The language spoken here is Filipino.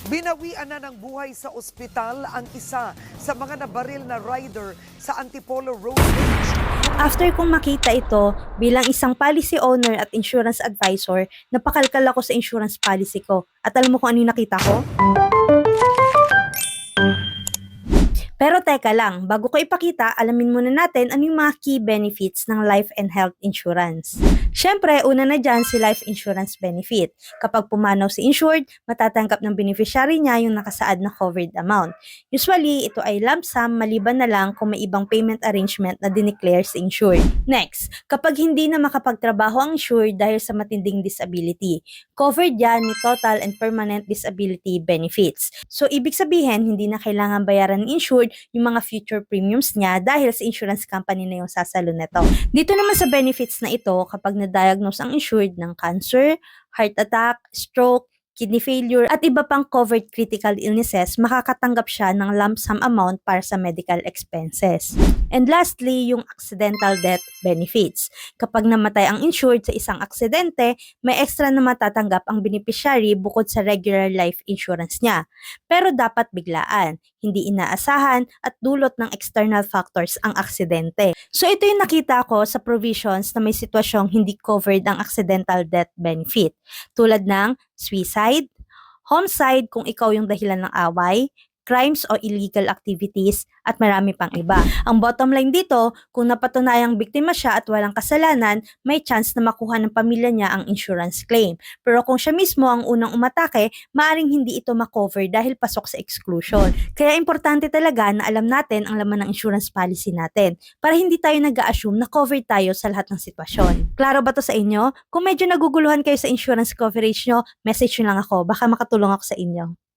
Binawian na ng buhay sa ospital ang isa sa mga nabaril na rider sa Antipolo Road Rage. After kong makita ito, bilang isang policy owner at insurance advisor, napakalkal ako sa insurance policy ko. At alam mo kung ano yung nakita ko? Pero teka lang, bago ko ipakita, alamin muna natin ano yung mga key benefits ng life and health insurance. Siyempre, una na dyan si life insurance benefit. Kapag pumanaw si insured, matatanggap ng beneficiary niya yung nakasaad na covered amount. Usually, ito ay lump sum maliban na lang kung may ibang payment arrangement na dineclare si insured. Next, kapag hindi na makapagtrabaho ang insured dahil sa matinding disability, covered yan ni total and permanent disability benefits. So, ibig sabihin, hindi na kailangan bayaran ng insured yung mga future premiums niya dahil sa insurance company na yung sasalo nito. Dito naman sa benefits na ito, kapag na-diagnose ang insured ng cancer, heart attack, stroke, kidney failure, at iba pang covered critical illnesses, makakatanggap siya ng lump sum amount para sa medical expenses. And lastly, yung accidental death benefits. Kapag namatay ang insured sa isang aksidente, may extra na matatanggap ang beneficiary bukod sa regular life insurance niya. Pero dapat biglaan, hindi inaasahan at dulot ng external factors ang aksidente. So ito yung nakita ko sa provisions na may sitwasyong hindi covered ang accidental death benefit. Tulad ng suicide, homicide kung ikaw yung dahilan ng away, crimes o illegal activities, at marami pang iba. Ang bottom line dito, kung napatunayang biktima siya at walang kasalanan, may chance na makuha ng pamilya niya ang insurance claim. Pero kung siya mismo ang unang umatake, maaring hindi ito makover dahil pasok sa exclusion. Kaya importante talaga na alam natin ang laman ng insurance policy natin para hindi tayo nag-a-assume na covered tayo sa lahat ng sitwasyon. Klaro ba to sa inyo? Kung medyo naguguluhan kayo sa insurance coverage nyo, message nyo lang ako. Baka makatulong ako sa inyo.